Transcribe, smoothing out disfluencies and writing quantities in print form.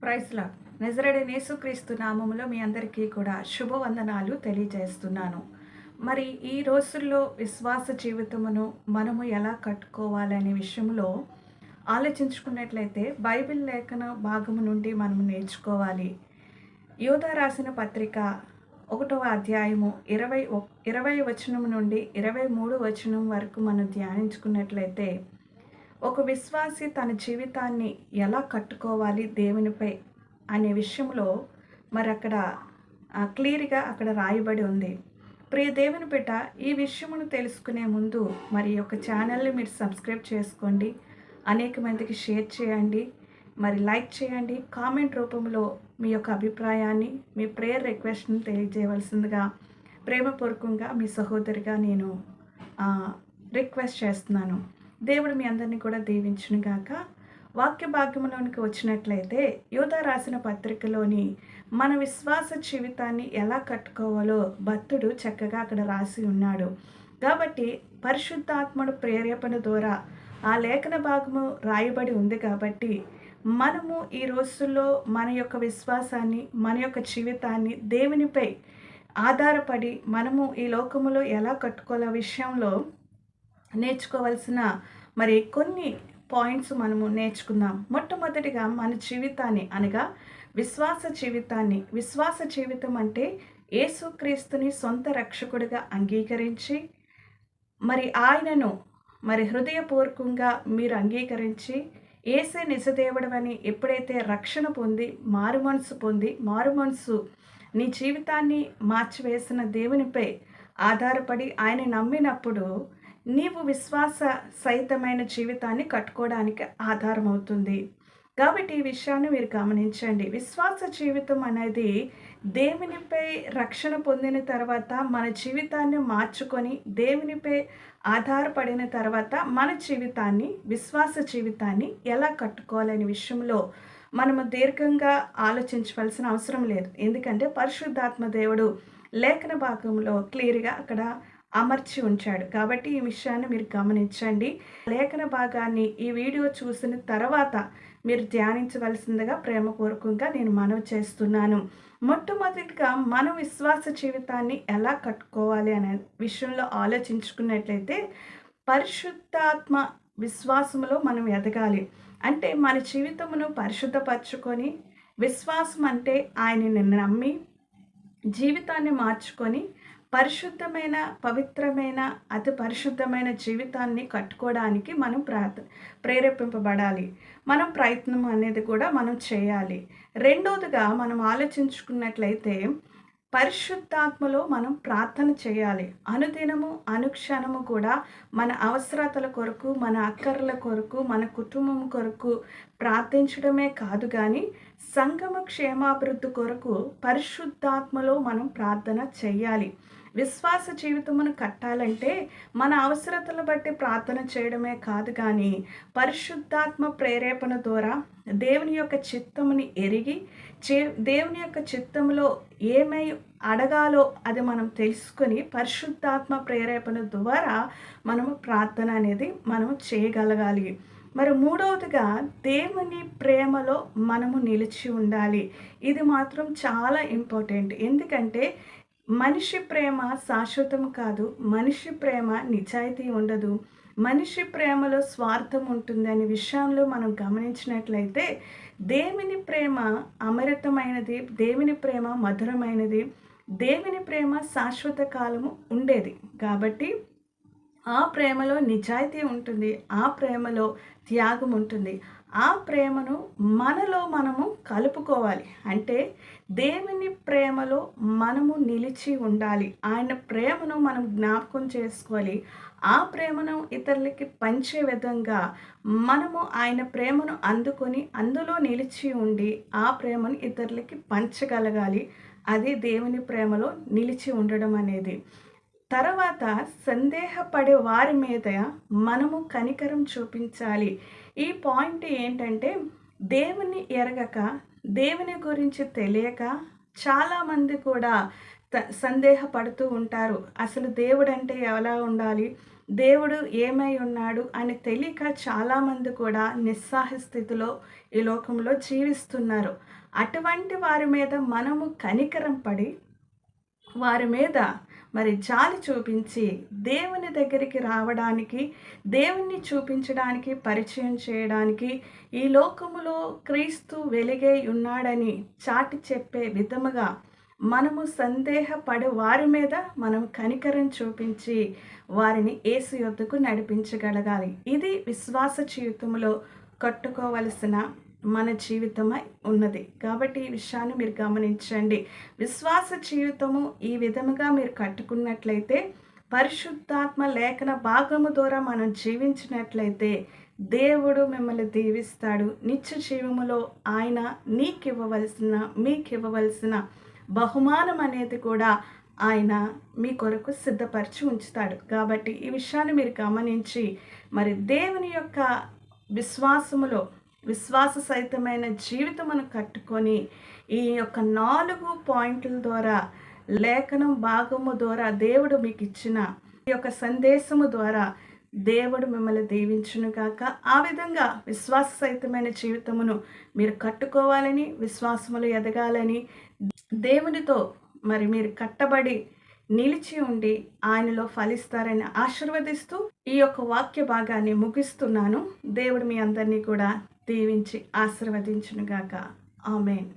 Praise lord. నజరేయుడైన యేసుక్రీస్తు నామములో మీ అందరికీ కూడా శుభవందనాలు తెలియజేస్తున్నాను. మరి ఈ రోజుల్లో విశ్వాస జీవితమును మనము ఎలా కట్టుకోవాలనే విషయంలో ఆలోచించుకున్నట్లయితే బైబిల్ లేఖన భాగము నుండి మనం నేర్చుకోవాలి. యూదా రాసిన పత్రిక 1వ అధ్యాయము 20 వచనం నుండి 23 వచనం వరకు మనం ధ్యానించుకున్నట్లయితే ఒక విశ్వాసి తన జీవితాన్ని ఎలా కట్టుకోవాలి దేవునిపై అనే విషయంలో మరి అక్కడ క్లియర్గా అక్కడ రాయబడి ఉంది. ప్రియ దేవుని బిడ్డ, ఈ విషయమును తెలుసుకునే ముందు మరి యొక్క ఛానల్ని మీరు సబ్స్క్రైబ్ చేసుకోండి, అనేక మందికి షేర్ చేయండి, మరి లైక్ చేయండి, కామెంట్ రూపంలో మీ యొక్క అభిప్రాయాన్ని, మీ ప్రేయర్ రిక్వెస్ట్ని తెలియజేయవలసిందిగా ప్రేమపూర్వకంగా మీ సహోదరిగా నేను రిక్వెస్ట్ చేస్తున్నాను. దేవుడు మీ అందరినీ కూడా దీవించును గాక. వాక్య భాగ్యంలోనికి వచ్చినట్లయితే యూదా రాసిన పత్రికలోని మన విశ్వాస జీవితాన్ని ఎలా కట్టుకోవాలో భక్తుడు చక్కగా అక్కడ రాసి ఉన్నాడు. కాబట్టి పరిశుద్ధాత్మడు ప్రేరేపణ ద్వారా ఆ లేఖన భాగము రాయబడి ఉంది. కాబట్టి మనము ఈ రోజుల్లో మన యొక్క విశ్వాసాన్ని, మన యొక్క జీవితాన్ని దేవునిపై ఆధారపడి మనము ఈ లోకములో ఎలా కట్టుకోవాల విషయంలో నేర్చుకోవాల్సిన మరి కొన్ని పాయింట్స్ మనము నేర్చుకుందాం. మొట్టమొదటిగా మన జీవితాన్ని అనగా విశ్వాస జీవితం అంటే యేసుక్రీస్తుని సొంత రక్షకుడిగా అంగీకరించి మరి ఆయనను మరి హృదయపూర్వకంగా మీరు అంగీకరించి యేసే నిజదేవుడవని ఎప్పుడైతే రక్షణ పొంది మారుమనసు నీ జీవితాన్ని మార్చివేసిన దేవునిపై ఆధారపడి ఆయన నమ్మినప్పుడు నీవు విశ్వాస సహితమైన జీవితాన్ని కట్టుకోవడానికి ఆధారమవుతుంది. కాబట్టి ఈ విషయాన్ని మీరు గమనించండి. విశ్వాస జీవితం అనేది దేవునిపై రక్షణ పొందిన తర్వాత మన జీవితాన్ని మార్చుకొని దేవునిపై ఆధారపడిన తర్వాత మన జీవితాన్ని, విశ్వాస జీవితాన్ని ఎలా కట్టుకోవాలనే విషయంలో మనము దీర్ఘంగా ఆలోచించవలసిన అవసరం లేదు. ఎందుకంటే పరిశుద్ధాత్మ దేవుడు లేఖన భాగంలో క్లియర్గా అక్కడ అమర్చి ఉంచాడు. కాబట్టి ఈ విషయాన్ని మీరు గమనించండి. లేఖన భాగాన్ని ఈ వీడియో చూసిన తర్వాత మీరు ధ్యానించవలసిందిగా ప్రేమపూర్వకంగా నేను మనవి చేస్తున్నాను. మొట్టమొదటిగా మన విశ్వాస జీవితాన్ని ఎలా కట్టుకోవాలి అనే విషయంలో ఆలోచించుకున్నట్లయితే పరిశుద్ధాత్మ విశ్వాసములో మనం ఎదగాలి. అంటే మన జీవితమును పరిశుద్ధపరచుకొని, విశ్వాసం అంటే ఆయనని నమ్మి జీవితాన్ని మార్చుకొని పరిశుద్ధమైన, పవిత్రమైన, అతి పరిశుద్ధమైన జీవితాన్ని కట్టుకోవడానికి మనం ప్రేరేపింపబడాలి. మనం ప్రయత్నం అనేది కూడా మనం చేయాలి. రెండవదిగా మనం ఆలోచించుకున్నట్లయితే పరిశుద్ధాత్మలో మనం ప్రార్థన చేయాలి. అనుదినము, అనుక్షణము కూడా మన అవసరతల కొరకు, మన అక్కర్ల కొరకు, మన కుటుంబం కొరకు ప్రార్థించడమే కాదు కానీ సంఘము క్షేమాభివృద్ధి కొరకు పరిశుద్ధాత్మలో మనం ప్రార్థన చేయాలి. విశ్వాస జీవితమును కట్టాలంటే మన అవసరతలు బట్టి ప్రార్థన చేయడమే కాదు కానీ పరిశుద్ధాత్మ ప్రేరేపణ ద్వారా దేవుని యొక్క చిత్తముని ఎరిగి దేవుని యొక్క చిత్తములో ఏమై అడగాలో అది మనం తెలుసుకొని పరిశుద్ధాత్మ ప్రేరేపణ ద్వారా మనము ప్రార్థన అనేది మనము చేయగలగాలి. మరి మూడవదిగా దేవుని ప్రేమలో మనము నిలిచి ఉండాలి. ఇది మాత్రం చాలా ఇంపార్టెంట్. ఎందుకంటే మనిషి ప్రేమ శాశ్వతం కాదు, మనిషి ప్రేమ నిజాయితీ ఉండదు, మనిషి ప్రేమలో స్వార్థం ఉంటుంది అనే విషయంలో మనం గమనించినట్లయితే దేవుని ప్రేమ అమృతమైనది, దేవుని ప్రేమ మధురమైనది, దేవుని ప్రేమ శాశ్వత కాలము ఉండేది. కాబట్టి ఆ ప్రేమలో నిజాయితీ ఉంటుంది, ఆ ప్రేమలో త్యాగం ఉంటుంది. ఆ ప్రేమను మనలో మనము కలుపుకోవాలి. అంటే దేవుని ప్రేమలో మనము నిలిచి ఉండాలి. ఆయన ప్రేమను మనం జ్ఞాపకం చేసుకోవాలి. ఆ ప్రేమను ఇతరులకి పంచే విధంగా మనము ఆయన ప్రేమను అందుకొని అందులో నిలిచి ఉండి ఆ ప్రేమను ఇతరులకి పంచగలగాలి. అది దేవుని ప్రేమలో నిలిచి ఉండడం అనేది. తర్వాత సందేహపడే వారి మీద మనము కనికరం చూపించాలి. ఈ పాయింట్ ఏంటంటే దేవుని ఎరగక, దేవుని గురించి తెలియక చాలామంది కూడా సందేహపడుతూ ఉంటారు. అసలు దేవుడంటే ఎలా ఉండాలి? దేవుడు ఏమై ఉన్నాడు అని తెలియక చాలామంది కూడా నిస్సహాయ స్థితిలో ఈ లోకంలో జీవిస్తున్నారు. అటువంటి వారి మీద మనము కనికరం పడి వారి మీద మరి జాలి చూపించి దేవుని దగ్గరికి రావడానికి, దేవుణ్ణి చూపించడానికి, పరిచయం చేయడానికి, ఈ లోకములో క్రీస్తు వెలుగై ఉన్నాడని చాటి చెప్పే విధముగా మనము సందేహపడే వారి మీద మనం కనికరం చూపించి వారిని యేసు యొద్దకు నడిపించగలగాలి. ఇది విశ్వాస జీవితంలో కట్టుకోవలసిన మన జీవితమై ఉన్నది. కాబట్టి ఈ విషయాన్ని మీరు గమనించండి. విశ్వాస జీవితము ఈ విధముగా మీరు కట్టుకున్నట్లయితే, పరిశుద్ధాత్మ లేఖన భాగము ద్వారా మనం జీవించినట్లయితే దేవుడు మిమ్మల్ని దీవిస్తాడు. నిత్య జీవములో ఆయన మీకివ్వవలసిన బహుమానం అనేది కూడా ఆయన మీ కొరకు సిద్ధపరిచి ఉంచుతాడు. కాబట్టి ఈ విషయాన్ని మీరు గమనించి మరి దేవుని యొక్క విశ్వాస సహితమైన జీవితమును కట్టుకొని ఈ యొక్క 4 పాయింట్ల ద్వారా లేఖనం భాగము ద్వారా దేవుడు మీకు ఇచ్చిన ఈ యొక్క సందేశము ద్వారా దేవుడు మిమ్మల్ని దీవించును గాక. ఆ విధంగా విశ్వాస సహితమైన జీవితమును మీరు కట్టుకోవాలని, విశ్వాసములు ఎదగాలని, దేవునితో మరి మీరు కట్టబడి నిలిచి ఉండి ఆయనలో ఫలిస్తారని ఆశీర్వదిస్తూ ఈ యొక్క వాక్య భాగాన్ని ముగిస్తున్నాను. దేవుడు మీ అందరినీ కూడా దీవించి ఆశీర్వదించును గాక. ఆమేన్.